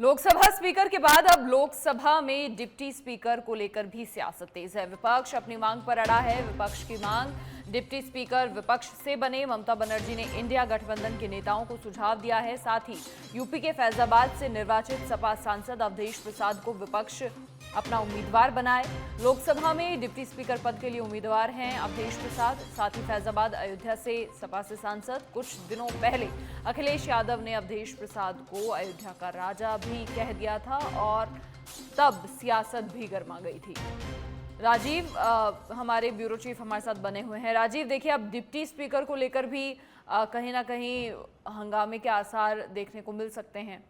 Lok Sabha speaker के बाद अब लोकसभा में डिप्टी स्पीकर को लेकर भी सियासत तेज है। विपक्ष अपनी मांग पर अड़ा है। विपक्ष की मांग, डिप्टी स्पीकर विपक्ष से बने। ममता बनर्जी ने इंडिया गठबंधन के नेताओं को सुझाव दिया है। साथ ही यूपी के फैजाबाद से निर्वाचित सपा सांसद अवधेश प्रसाद को विपक्ष अपना उम्मीदवार बनाए। लोकसभा में डिप्टी स्पीकर पद के लिए उम्मीदवार हैं अवधेश प्रसाद। साथ ही फैजाबाद अयोध्या से सपा से सांसद। कुछ दिनों पहले अखिलेश यादव ने अवधेश प्रसाद को अयोध्या का राजा भी कह दिया था और तब सियासत भी गर्मा गई थी। राजीव हमारे ब्यूरो चीफ हमारे साथ बने हुए हैं। राजीव, देखिए, अब डिप्टी स्पीकर को लेकर भी कहीं ना कहीं हंगामे के आसार देखने को मिल सकते हैं।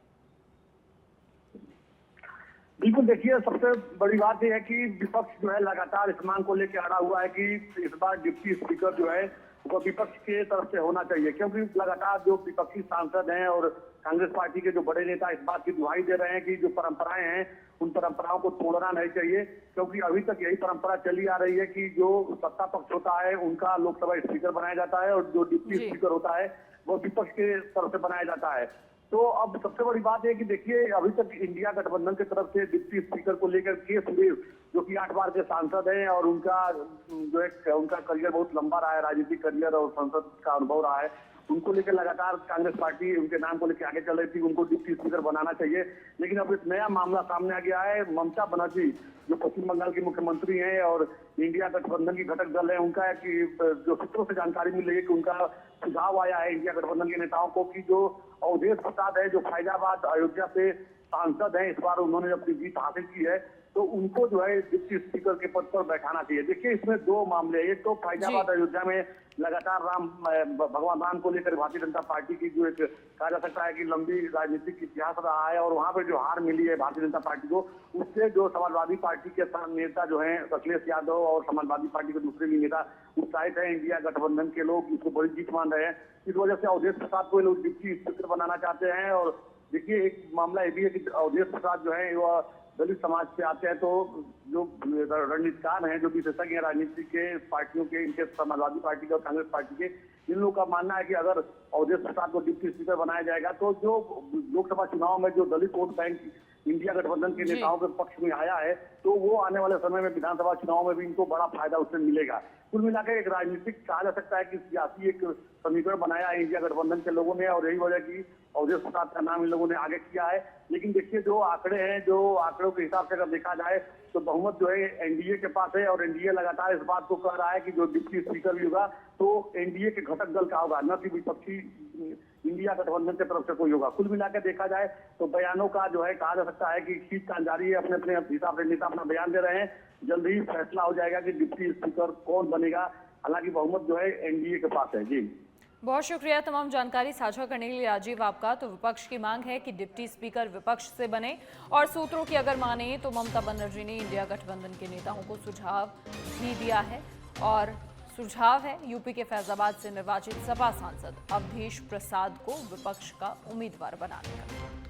बिल्कुल, देखिए, सबसे बड़ी बात यह है कि विपक्ष जो है लगातार इस मांग को लेकर अड़ा हुआ है कि इस बार डिप्टी स्पीकर जो है वो विपक्ष के तरफ से होना चाहिए, क्योंकि लगातार जो विपक्षी सांसद हैं और कांग्रेस पार्टी के जो बड़े नेता इस बात की दुहाई दे रहे हैं कि जो परंपराएं हैं उन परंपराओं को तोड़ना नहीं चाहिए, क्योंकि अभी तक यही परंपरा चली आ रही है कि जो सत्ता पक्ष होता है उनका लोकसभा स्पीकर बनाया जाता है और जो डिप्टी स्पीकर होता है वो विपक्ष के तरफ से बनाया जाता है। तो अब सबसे बड़ी बात है कि देखिए, अभी तक इंडिया गठबंधन की तरफ से डिप्टी स्पीकर को लेकर के सुधीर, जो कि 8 बार के सांसद हैं और उनका जो एक उनका करियर बहुत लंबा रहा है, राजनीतिक करियर और संसद का अनुभव रहा है, उनको लेकर लगातार कांग्रेस पार्टी उनके नाम को लेकर आगे चल रही थी, उनको डिप्टी स्पीकर बनाना चाहिए। लेकिन अब एक नया मामला सामने आ गया है। ममता बनर्जी जो पश्चिम बंगाल की मुख्यमंत्री हैं और इंडिया गठबंधन की घटक दल है, उनका है कि जो सूत्रों से जानकारी मिल रही है कि उनका सुझाव आया है इंडिया गठबंधन के नेताओं को कि जो अवधेश प्रसाद है, जो फैजाबाद अयोध्या से सांसद हैं, इस बार उन्होंने अपनी जीत हासिल की है, तो उनको जो है डिप्टी स्पीकर के पद पर बैठाना चाहिए। देखिए, इसमें 2 मामले हैं। एक तो फैजाबाद अयोध्या में लगातार भगवान राम को लेकर भारतीय जनता पार्टी की जो एक कहा जा सकता है कि लंबी राजनीतिक इतिहास रहा है और वहां पर जो हार मिली है भारतीय जनता पार्टी को, उससे जो समाजवादी पार्टी के नेता जो है अखिलेश यादव और समाजवादी पार्टी के दूसरे भी नेता उत्साहित है, इंडिया गठबंधन के लोग इसको बड़ी जीत मान रहे हैं। इस वजह से अवधेश प्रसाद को लोग डिप्टी स्पीकर बनाना चाहते हैं। और देखिए, एक मामला ये भी है कि अवधेश प्रसाद जो है वह दलित समाज से आते हैं, तो जो रणनीतिकार हैं, जो विशेषज्ञ हैं राजनीति के पार्टियों के, इनके समाजवादी पार्टी के और कांग्रेस पार्टी के, इन लोगों का मानना है कि अगर अवधेश प्रसाद को डिप्टी स्पीकर बनाया जाएगा तो जो लोकसभा चुनाव में जो दलित वोट बैंक इंडिया गठबंधन के नेताओं के पक्ष में आया है, तो वो आने वाले समय में विधानसभा चुनाव में भी इनको बड़ा फायदा उससे मिलेगा। कुल मिलाकर एक राजनीतिक कहा जा सकता है कि सियासी एक समीकरण बनाया है इंडिया गठबंधन के लोगों ने और यही वजह की अवधेश प्रसाद का नाम इन लोगों ने आगे किया है। लेकिन देखिए, जो आंकड़े हैं, जो आंकड़ों के हिसाब से अगर देखा जाए तो बहुमत जो है एनडीए के पास है और एनडीए लगातार इस बात को कह रहा है कि जो डिप्टी स्पीकर भी होगा तो एनडीए के घटक दल का होगा, न कि विपक्षी इंडिया गठबंधन की तरफ से कोई होगा। कुल मिलाकर देखा जाए तो बयानों का जो है कहा जा सकता है कि खींचतान जारी है। अपने अपने हिसाब से नेता अपना बयान दे रहे हैं। जल्द ही फैसला हो जाएगा कि डिप्टी स्पीकर कौन बनेगा। हालांकि बहुमत जो है एनडीए के पास है। जी, बहुत शुक्रिया तमाम जानकारी साझा करने के लिए राजीव आपका। तो विपक्ष की मांग है कि डिप्टी स्पीकर विपक्ष से बने और सूत्रों की अगर माने तो ममता बनर्जी ने इंडिया गठबंधन के नेताओं को सुझाव भी दिया है और सुझाव है यूपी के फैजाबाद से निर्वाचित सपा सांसद अवधेश प्रसाद को विपक्ष का उम्मीदवार बनाने का।